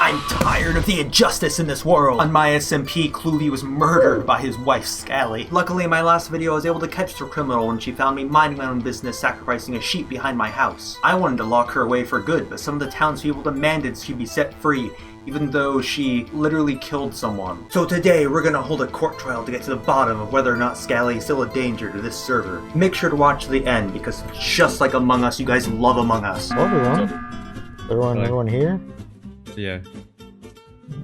I'm tired of the injustice in this world. On my SMP, Cluvy was murdered by his wife, Scalli. Luckily, in my last video, I was able to catch the criminal when she found me minding my own business, sacrificing a sheep behind my house. I wanted to lock her away for good, but some of the townspeople demanded she be set free, even though she literally killed someone. So today, we're gonna hold a court trial to get to the bottom of whether or not Scalli is still a danger to this server. Make sure to watch to the end, because just like Among Us, you guys love Among Us. Everyone here? Yeah.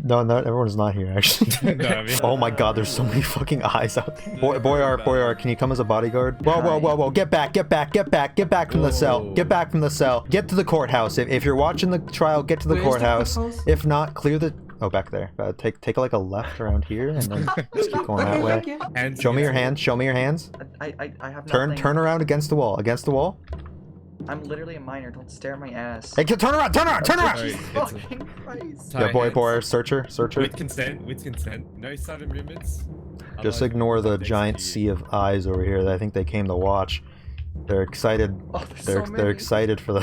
No, everyone's not here, actually. No, I mean, oh my god, there's so many fucking eyes out there. Boyar, can you come as a bodyguard? Whoa, get back from the cell. Get back from the cell. Get to the courthouse. If you're watching the trial, get to the courthouse. If not, clear the... Oh, back there. Take like a left around here, and then just keep going that way. Show me your hands. Show me your hands. I have nothing. Turn around against the wall. Against the wall. I'm literally a minor. Don't stare at my ass. Hey, turn around! Jesus fucking Christ. Yeah, boy, searcher. With consent. No sudden movements. Just ignore the giant sea of eyes over here. I think they came to watch. They're excited. Oh, they're excited for the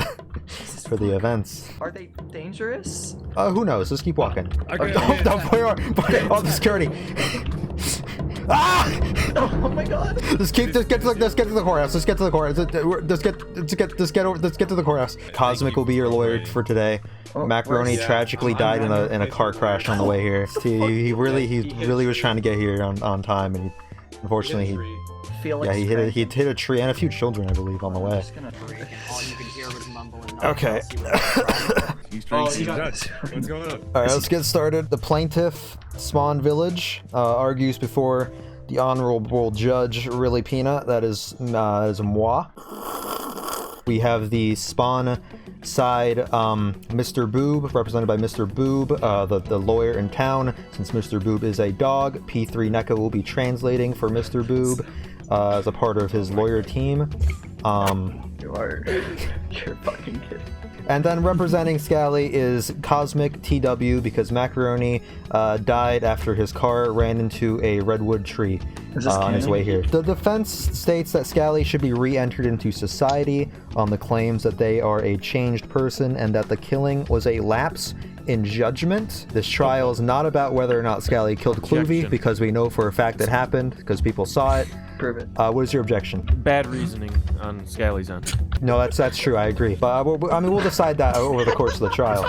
the events. Are they dangerous? Who knows? Just keep walking. Okay, Oh, the security. Ah! Oh my god! Let's get to the courthouse. Let's get to the courthouse. Let's get to the courthouse. Cosmic will be your lawyer for today. Macaroni tragically died in a car crash on the way here. He really was trying to get here on time, and unfortunately he hit a tree and a few children, I believe, on the way. Okay. What's going on? Alright, let's get started. The plaintiff, Spawn Village, argues before the honorable judge, reallypeanut, that is moi. We have the Spawn side, Mr. Boob, represented by Mr. Boob, the lawyer in town. Since Mr. Boob is a dog, P3 NECA will be translating for Mr. Boob as a part of his lawyer team. You're fucking kidding. And then representing Scalli is Cosmic TW, because Macaroni died after his car ran into a redwood tree on his way here. The defense states that Scalli should be re-entered into society on the claims that they are a changed person and that the killing was a lapse in judgment. This trial is not about whether or not Scalli killed Cluvy, because we know for a fact it happened, because people saw it. Prove it. What is your objection? Bad reasoning on Scalli's end. No, that's true. I agree. But we'll decide that over the course of the trial.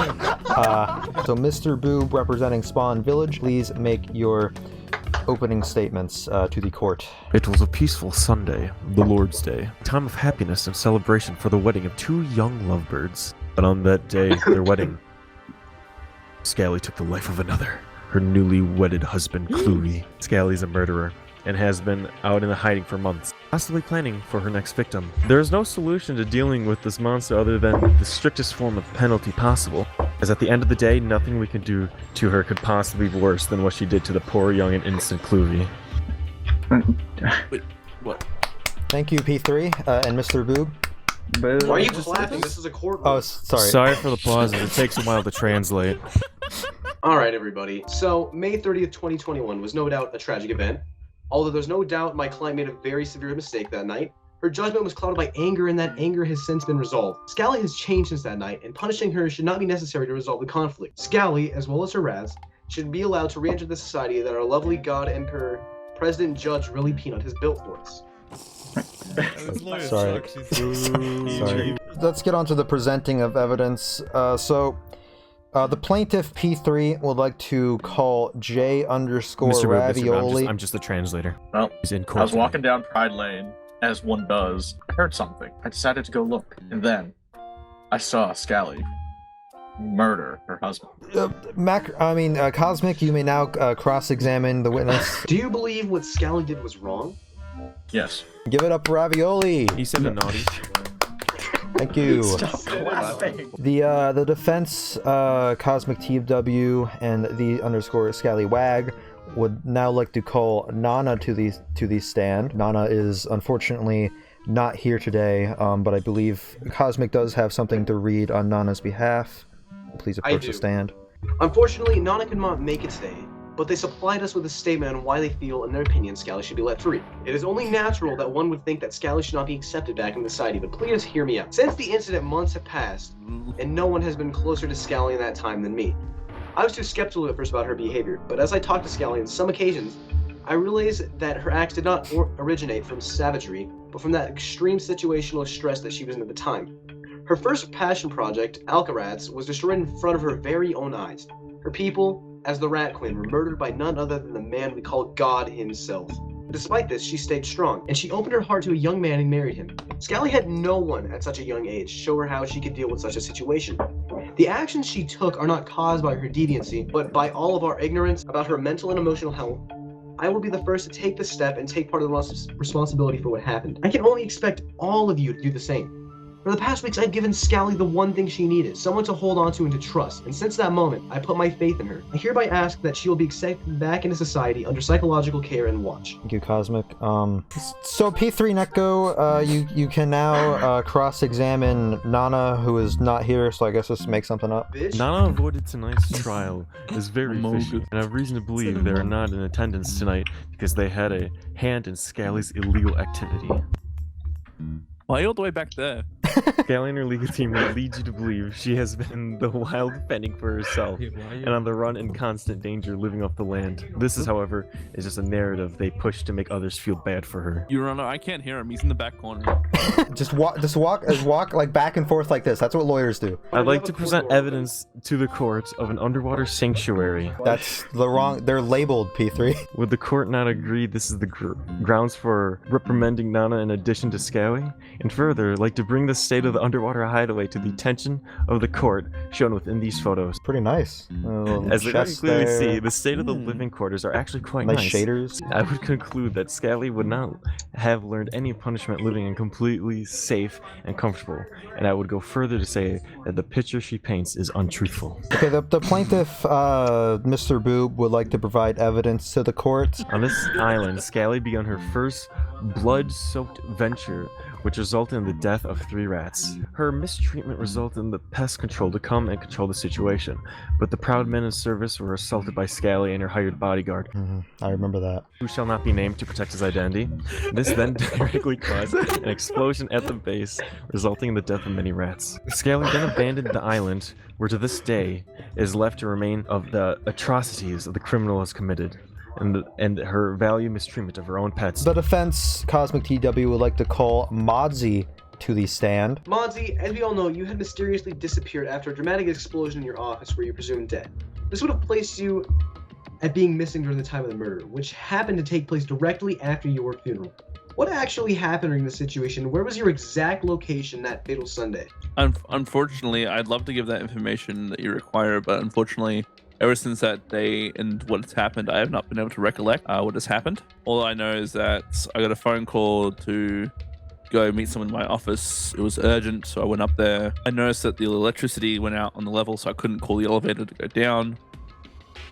So, Mr. Boob, representing Spawn Village, please make your opening statements to the court. It was a peaceful Sunday, the Lord's Day, a time of happiness and celebration for the wedding of two young lovebirds. But on that day, their wedding, Scalli took the life of another, her newly wedded husband, Cluvy. Scalli's a murderer and has been out in hiding for months, possibly planning for her next victim. There is no solution to dealing with this monster other than the strictest form of penalty possible, as at the end of the day, nothing we can do to her could possibly be worse than what she did to the poor young and innocent Cluvy. Wait, what? Thank you, P3, and Mr. Boob. Why are you just laughing? This is a courtroom. Oh, sorry. Sorry for the pauses. It takes a while to translate. Alright, everybody. So, May 30th, 2021 was no doubt a tragic event. Although there's no doubt my client made a very severe mistake that night. Her judgment was clouded by anger, and that anger has since been resolved. Scalli has changed since that night, and punishing her should not be necessary to resolve the conflict. Scalli, as well as her Raz, should be allowed to re-enter the society that our lovely God Emperor, President Judge reallypeanut has built for us. Sorry. Sorry. Let's get on to the presenting of evidence. The plaintiff P3 would like to call J underscore Mr. Ravioli. I'm just the translator. Well, He's in I court. was walking down Pride Lane, as one does. I heard something. I decided to go look, and then I saw Scalli murder her husband. Cosmic, you may now cross-examine the witness. Do you believe what Scalli did was wrong? Yes. Give it up, Ravioli. He said the naughty. Thank you. Stop laughing. The defense, Cosmic TW and the underscore Scalli Wag would now like to call Nana to the stand. Nana is unfortunately not here today, but I believe Cosmic does have something to read on Nana's behalf. Please approach the stand. Unfortunately, Nana could not make it today, but they supplied us with a statement on why they feel, in their opinion, Scalli should be let free. It is only natural that one would think that Scalli should not be accepted back in society, but please hear me out. Since the incident, months have passed, and no one has been closer to Scalli in that time than me. I was too skeptical at first about her behavior, but as I talked to Scalli on some occasions, I realized that her acts did not originate from savagery, but from that extreme situational stress that she was in at the time. Her first passion project, Alcarats, was destroyed in front of her very own eyes. Her people, as the Rat Queen, were murdered by none other than the man we call God himself. Despite this, she stayed strong, and she opened her heart to a young man and married him. Scalli had no one at such a young age show her how she could deal with such a situation. The actions she took are not caused by her deviancy, but by all of our ignorance about her mental and emotional health. I will be the first to take this step and take part of the responsibility for what happened. I can only expect all of you to do the same. For the past weeks, I've given Scalli the one thing she needed, someone to hold on to and to trust, and since that moment, I put my faith in her. I hereby ask that she will be accepted back into society under psychological care and watch. Thank you, Cosmic. So P3 Netgo, you can now cross-examine Nana, who is not here, so I guess let's make something up. Bitch. Nana avoided tonight's trial is very fishy, and I have reason to believe they are not in attendance tonight because they had a hand in Scalli's illegal activity. Why are you all the way back there? Scalli and her legal team will lead you to believe she has been in the wild fending for herself and on the run in constant danger living off the land. This is, however, is just a narrative they push to make others feel bad for her. Your Honor, I can't hear him. He's in the back corner. just walk like back and forth like this. That's what lawyers do. I'd like to present evidence to the court of an underwater sanctuary. That's the wrong. They're labeled P3. Would the court not agree this is the grounds for reprimanding Nana in addition to Scalli? And further, I'd like to bring the state of the underwater hideaway to the attention of the court shown within these photos. Pretty nice. As they can clearly see, the state of the living quarters are actually quite nice. Shaders. I would conclude that Scalli would not have learned any punishment living in completely safe and comfortable, and I would go further to say that the picture she paints is untruthful. Okay, the plaintiff, Mr. Boob, would like to provide evidence to the court. On this island, Scalli began her first blood-soaked venture, which resulted in the death of 3 rats. Her mistreatment resulted in the pest control to come and control the situation, but the proud men in service were assaulted by Scalli and her hired bodyguard, I remember that. who shall not be named to protect his identity. This then directly caused an explosion at the base, resulting in the death of many rats. Scalli then abandoned the island, where to this day is left to remain of the atrocities that the criminal has committed, and her value mistreatment of her own pets. The defense, Cosmic TW, would like to call Modzi to the stand. Modzi, as we all know, you had mysteriously disappeared after a dramatic explosion in your office where you presumed dead. This would have placed you at being missing during the time of the murder, which happened to take place directly after your funeral. What actually happened during this situation? Where was your exact location that fatal Sunday? Unfortunately, I'd love to give that information that you require, but unfortunately, ever since that day and what's happened, I have not been able to recollect what has happened. All I know is that I got a phone call to go meet someone in my office. It was urgent, so I went up there. I noticed that the electricity went out on the level, so I couldn't call the elevator to go down.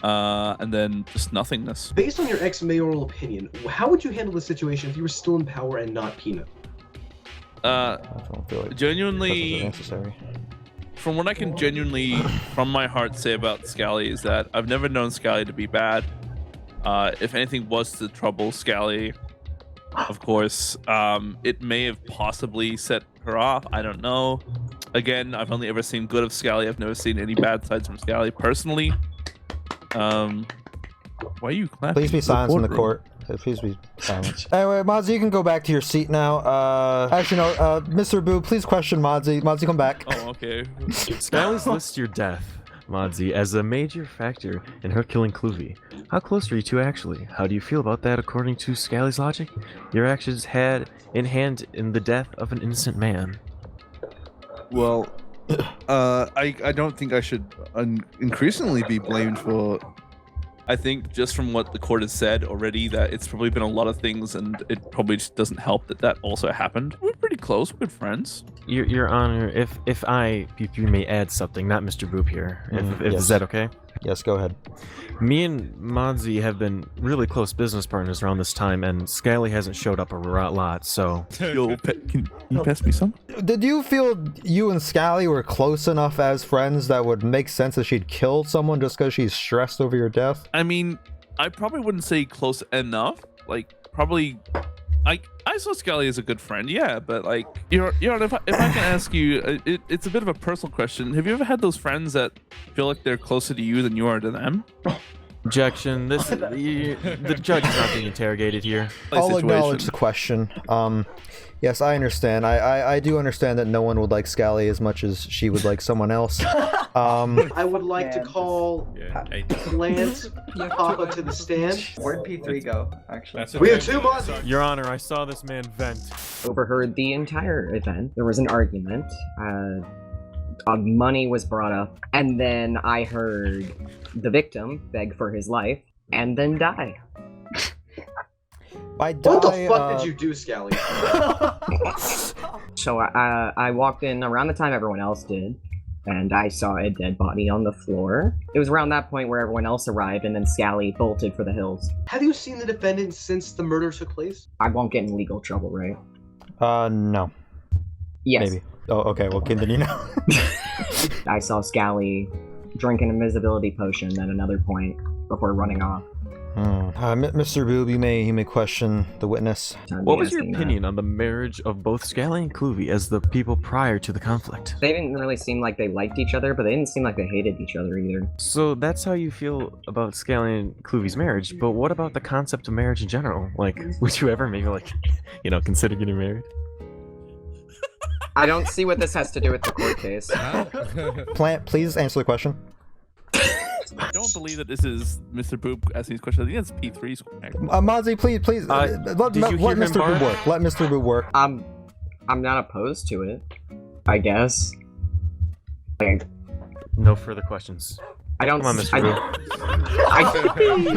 And then just nothingness. Based on your ex-mayoral opinion, how would you handle the situation if you were still in power and not Peanut? I don't feel like Genuinely, this is necessary. from what I can genuinely, from my heart, say about Scalli is that I've never known Scalli to be bad. If anything was to trouble Scalli, of course, it may have possibly set her off. I don't know. Again, I've only ever seen good of Scalli. I've never seen any bad sides from Scalli personally. Why are you clapping? Please be silent in the court. Please be silent. Anyway, Modzi, you can go back to your seat now. Actually, no, Mr. Boo, please question Modzi. Modzi, come back. Oh, okay. Scalli's lists your death, Modzi, as a major factor in her killing Cluvy. How close are you two actually? How do you feel about that according to Scalli's logic? Your actions had in hand in the death of an innocent man. Well, I don't think I should increasingly be blamed for. I think just from what the court has said already, that it's probably been a lot of things, and it probably just doesn't help that that also happened. We're pretty close. We're good friends. Your Honor, if I may add something, not Mr. Boop here, if yes. Is that okay? Yes, go ahead. Me and Modzi have been really close business partners around this time, and Scalli hasn't showed up a lot, so... Yo, can you pass me some? Did you feel you and Scalli were close enough as friends that would make sense that she'd kill someone just because she's stressed over your death? I mean, I probably wouldn't say close enough. Like, probably... I saw Scalli as a good friend, yeah, but like, if I can ask you, it's a bit of a personal question. Have you ever had those friends that feel like they're closer to you than you are to them? Objection. The judge is not being interrogated here. I'll acknowledge the question. Yes, I understand. I do understand that no one would like Scalli as much as she would like someone else. I would like to call Lance Papa to the stand. Where'd P3 go, actually? We have 2 months. Your Honor, I saw this man vent. Overheard the entire event. There was an argument. Money was brought up, and then I heard the victim beg for his life and then die. What the fuck did you do, Scalli? So I walked in around the time everyone else did, and I saw a dead body on the floor. It was around that point where everyone else arrived, and then Scalli bolted for the hills. Have you seen the defendant since the murder took place? I won't get in legal trouble, right? No. Yes. Maybe. Oh, okay, well, continue now. I saw Scalli drink an invisibility potion at another point before running off. Mr. Boob, you may question the witness. What was your opinion on the marriage of both Scalli and Cluvy as the people prior to the conflict? They didn't really seem like they liked each other, but they didn't seem like they hated each other either. So that's how you feel about Scalli and Cluvy's marriage, but what about the concept of marriage in general? Like, would you ever maybe, like, consider getting married? I don't see what this has to do with the court case. Plant, please answer the question. I don't believe that this is Mr. Boop asking these questions. I think it's P3's question. Mozzie, please, let Mr. Boob work. Let Mr. Boob work. I'm not opposed to it, I guess. No further questions. I don't. Come on, Mr. Boob.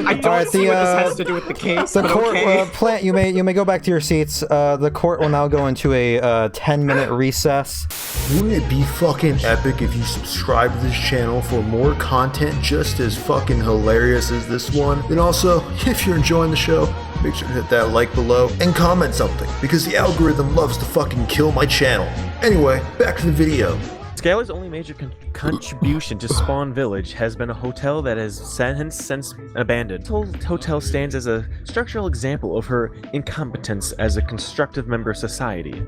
I don't see what this has to do with the case. The but court, okay. Plant, you may go back to your seats. The court will now go into a 10-minute recess. Wouldn't it be fucking epic if you subscribe to this channel for more content just as fucking hilarious as this one? And also, if you're enjoying the show, make sure to hit that like below and comment something, because the algorithm loves to fucking kill my channel. Anyway, back to the video. Scalli's only major contribution to Spawn Village has been a hotel that has since abandoned. This hotel stands as a structural example of her incompetence as a constructive member of society.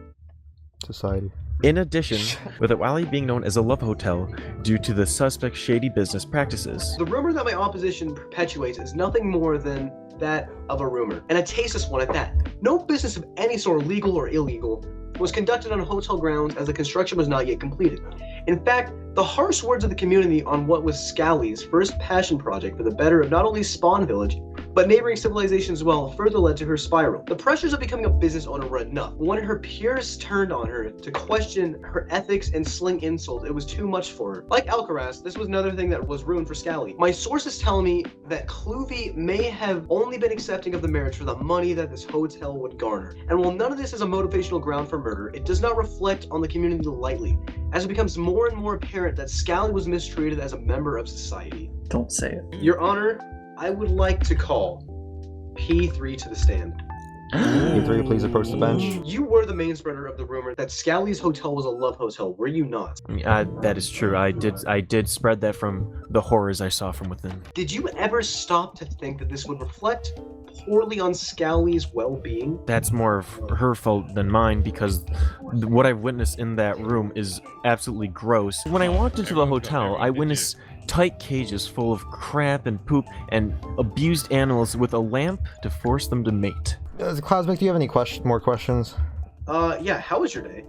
In addition, with it widely being known as a love hotel due to the suspect's shady business practices. The rumor that my opposition perpetuates is nothing more than that of a rumor, and a tasteless one at that. No business of any sort, legal or illegal, was conducted on hotel grounds as the construction was not yet completed. In fact, the harsh words of the community on what was Scalli's first passion project for the better of not only Spawn Village, but neighboring civilizations as well, further led to her spiral. The pressures of becoming a business owner were enough. When her peers turned on her to question her ethics and sling insults, it was too much for her. Like Alcaraz, this was another thing that was ruined for Scalli. My sources tell me that Cluvy may have only been accepting of the marriage for the money that this hotel would garner. And while none of this is a motivational ground for murder, it does not reflect on the community lightly, as it becomes more and more apparent that Scalli was mistreated as a member of society. Don't say it. Your Honor, I would like to call P3 to the stand. P3, please approach the bench. You were the main spreader of the rumor that Scalli's hotel was a love hotel, were you not? That is true. I did spread that from the horrors I saw from within. Did you ever stop to think that this would reflect poorly on Scalli's well-being? That's more of her fault than mine, because what I've witnessed in that room is absolutely gross. When I walked into the hotel, I witnessed tight cages full of crap and poop and abused animals with a lamp to force them to mate. Cosmic, do you have any more questions? Yeah, how was your day?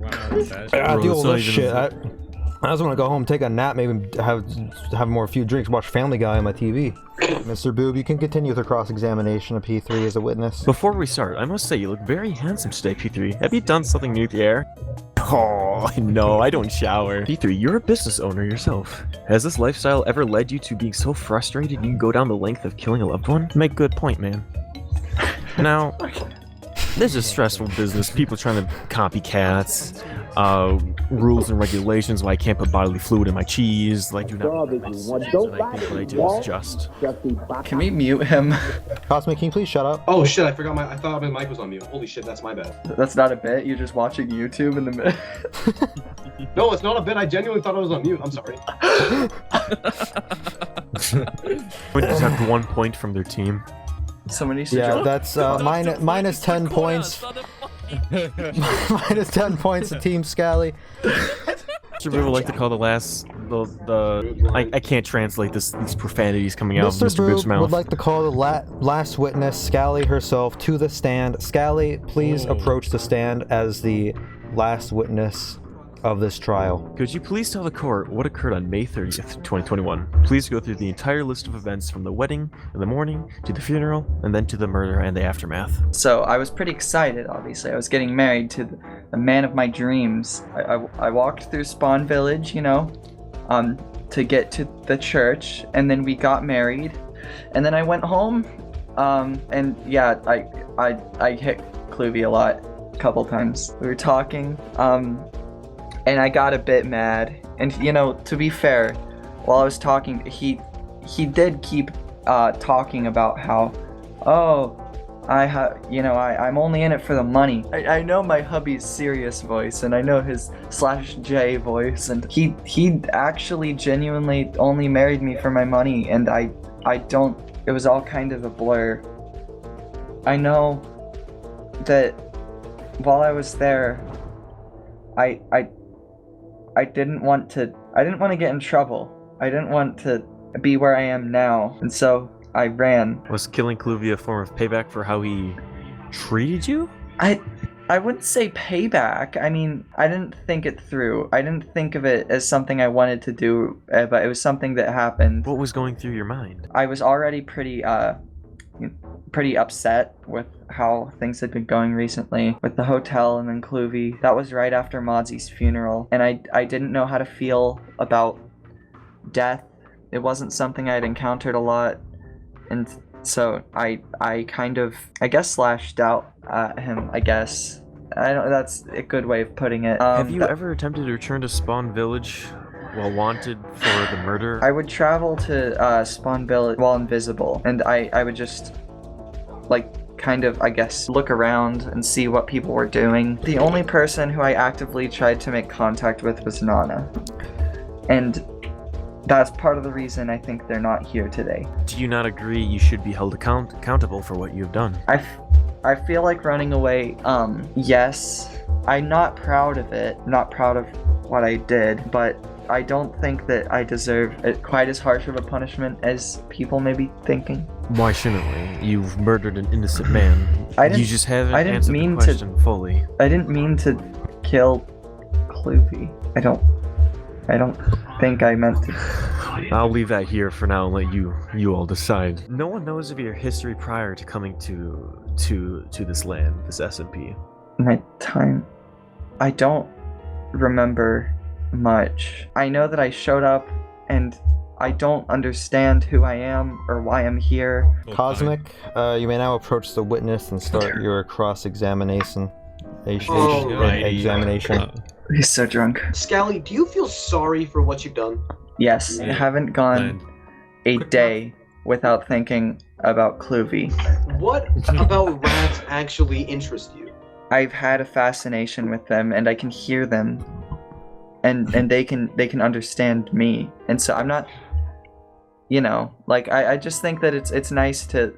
I do all this shit. I just want to go home, take a nap, maybe have more few drinks, watch Family Guy on my TV. Mr. Boob, you can continue with the cross-examination of P3 as a witness. Before we start, I must say you look very handsome today, P3. Have you done something new with the air? Oh, no, I don't shower. P3, you're a business owner yourself. Has this lifestyle ever led you to being so frustrated you can go down the length of killing a loved one? Make good point, man. Now, this is stressful business. People trying to copycats, rules and regulations why I can't put bodily fluid in my cheese. Like, do not make decisions, and I think what I do is just. Can we mute him? Cosmic, can you please shut up? Oh shit, I forgot I thought my mic was on mute. Holy shit, that's my bad. That's not a bit, you're just watching YouTube in the middle. No, it's not a bit, I genuinely thought I was on mute, I'm sorry. We deduct 1 point from their team. Somebody should that's minus 10 points Minus 10 points to Team Scalli. Should we like to call the last I can't translate these profanities coming out of Mr. Mr. Boob's Boob mouth. would like to call the last witness, Scalli herself, to the stand. Scalli, please approach the stand as the last witness of this trial. Could you please tell the court what occurred on May 30th, 2021? Please go through the entire list of events from the wedding in the morning to the funeral and then to the murder and the aftermath. So I was pretty excited, obviously. I was getting married to the man of my dreams. I walked through Spawn Village, you know, to get to the church, and then we got married, and then I went home, and yeah, I hit Cluvy a couple times. We were talking, and I got a bit mad, and you know, to be fair, while I was talking, he did keep talking about how, oh, I'm only in it for the money. I know my hubby's serious voice, and I know his /J voice, and he actually genuinely only married me for my money, and I don't, it was all kind of a blur. I know that while I was there, I didn't want to get in trouble. I didn't want to be where I am now, and so I ran. Was killing Cluvy a form of payback for how he treated you? I wouldn't say payback. I mean, I didn't think it through. I didn't think of it as something I wanted to do, but it was something that happened. What was going through your mind? I was already pretty upset with how things had been going recently with the hotel and then Cluvy. That was right after Mozzie's funeral, and I didn't know how to feel about death. It wasn't something I'd encountered a lot, and so I kind of, I guess, slashed out at him, I guess. That's a good way of putting it. Have you ever attempted to return to Spawn Village while wanted for the murder? I would travel to Spawn Village while invisible, and I would just, like, kind of, I guess, look around and see what people were doing. The only person who I actively tried to make contact with was Nana, and that's part of the reason I think they're not here today. Do you not agree you should be held accountable for what you've done? I feel like running away, yes. I'm not proud of it, not proud of what I did, but I don't think that I deserve quite as harsh of a punishment as people may be thinking. Why shouldn't we? You've murdered an innocent man. You just haven't answered the question fully. I didn't mean to kill Cluvy. I don't think I meant to. I'll leave that here for now and let you all decide. No one knows of your history prior to coming to this land, this SMP. My time, I don't remember much. I know that I showed up, and I don't understand who I am or why I'm here. Cosmic, you may now approach the witness and start your cross-examination. Examination. He's so drunk. Scalli, do you feel sorry for what you've done? Yes, I haven't gone a day without thinking about Cluvy. What about rats actually interest you? I've had a fascination with them, and I can hear them, and they can understand me, and so I'm not, you know, like I just think that it's nice to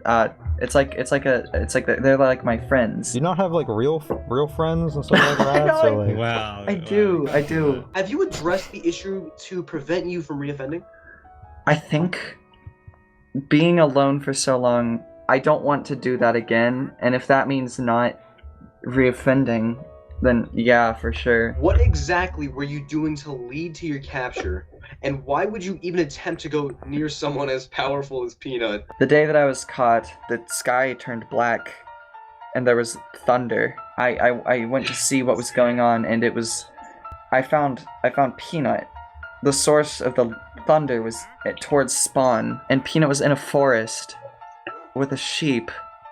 it's like they're like my friends. Do you not have like real friends and stuff like that? Wow. I do. Have you addressed the issue to prevent you from reoffending? I think being alone for so long, I don't want to do that again, and if that means not reoffending, then yeah, for sure. What exactly were you doing to lead to your capture, and why would you even attempt to go near someone as powerful as Peanut? The day that I was caught, the sky turned black, and there was thunder. I went to see what was going on, and it was, I found Peanut. The source of the thunder was towards Spawn, and Peanut was in a forest with a sheep.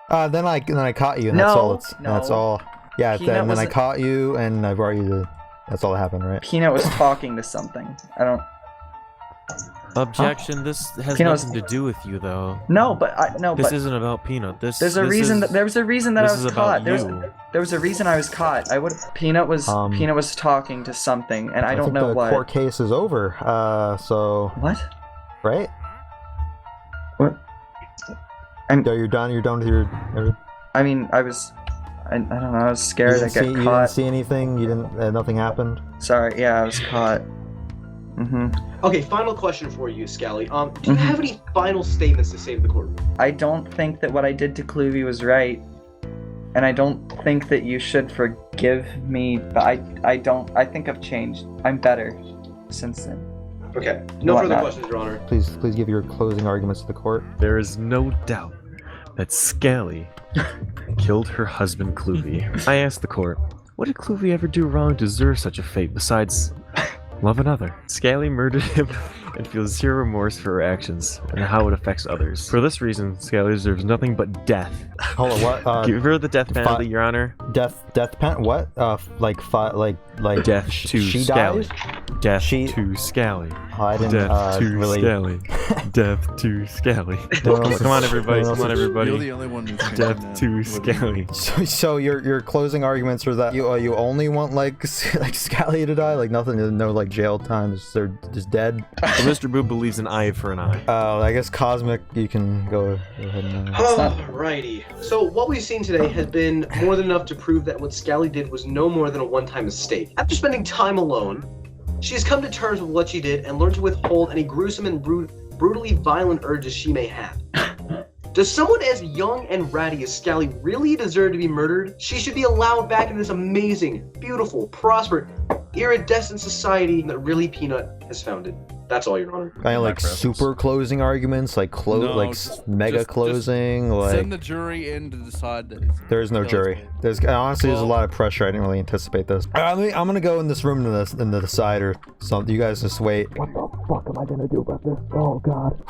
Then I caught you, and that's all. Yeah, then I caught you, and I brought you to. That's all that happened, right? Peanut was talking to something. I don't. Objection. This has nothing to do with you, though. No, but This isn't about Peanut. There was a reason that I was caught. There was a reason I was caught. Peanut was talking to something, and I don't know what. The court case is over. So. What? Right? What? You're done. You're done with your. I mean, I was I don't know. I was scared. I got You didn't caught. see anything? You didn't. Nothing happened. Sorry. Yeah, I was caught. Okay, final question for you, Scalli. Do you have any final statements to say to the courtroom? I don't think that what I did to Cluvy was right, and I don't think that you should forgive me. But I don't. I think I've changed. I'm better since then. Okay. No further Whatnot. questions, Your Honor. Please give your closing arguments to the court. There is no doubt that Scalli killed her husband Cluvy. I asked the court, what did Cluvy ever do wrong to deserve such a fate besides love another? Scalli murdered him and feels zero remorse for her actions and how it affects others. For this reason, Scalli deserves nothing but death. Hold on, what? Give her the death penalty, Your Honor. Death pen? What? Like Death to she Scalli. dies? Death She- to Scalli. Oh, I didn't Death to really. Scalli. Death to Scalli. No one else Come on, is- everybody. no one Come on, else is- everybody. You're the only one who's Death thinking to that. Scalli. So your closing arguments are that you only want like Scalli to die, like nothing, no like jail time, they're just dead. So Mr. Boo believes an eye for an eye. I guess Cosmic, you can go ahead and. Alrighty. So what we've seen today has been more than enough to prove that what Scalli did was no more than a one-time mistake. After spending time alone, she has come to terms with what she did and learned to withhold any gruesome and brutally violent urges she may have. Does someone as young and ratty as Scalli really deserve to be murdered? She should be allowed back in this amazing, beautiful, prosperous, iridescent society that Really Peanut has founded. That's all, Your Honor. Kind of like super closing arguments, like mega closing, like. Send the jury in to decide that. There is no jury. There's honestly there's a lot of pressure. I didn't really anticipate this. I'm gonna go in this room in the decider. So you guys just wait. What the fuck am I gonna do about this? Oh god.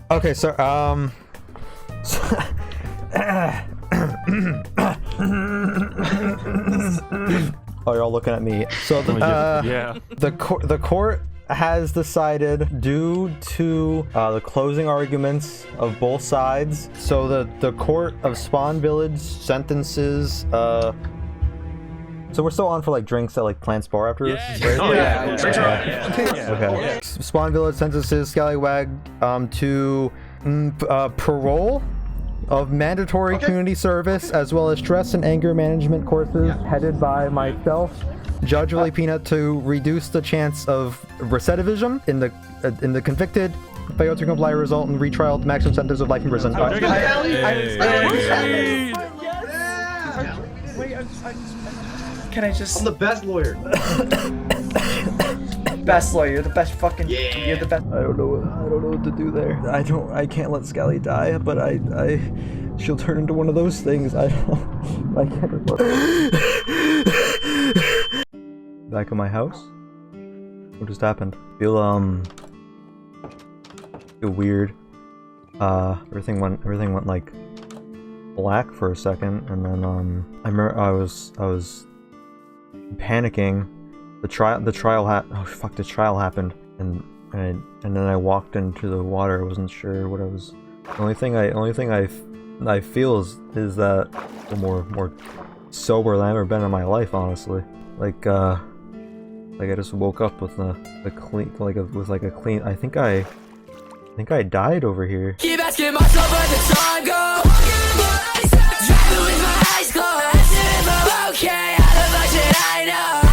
Okay, so oh, you're all looking at me. So the court has decided, due to the closing arguments of both sides, so the court of Spawn Village sentences so we're still on for like drinks at like Plants Bar after this? Right? Okay. Spawn Village sentences Scallywag to parole of mandatory community service, as well as stress and anger management courses headed by myself, Judge Really Peanut, to reduce the chance of recidivism in the convicted. Failure to comply result in retrial to maximum sentence of life in prison. Can I just? I'm the best lawyer. Best lawyer. You're the best fucking. Yeah. You're the best. I don't know what to do there. I can't let Scalli die, but she'll turn into one of those things. I can't. Back in my house? What just happened? Feel weird. Everything went like black for a second, and then I remember I was panicking. The trial happened, and then I walked into the water. I wasn't sure what I was. The only thing I feel is that I'm more sober than I've ever been in my life, honestly. Like I just woke up with a clean. I think I died over here. Keep asking myself where the time goes. Driving with my eyes closed. Okay, out of budget, I know.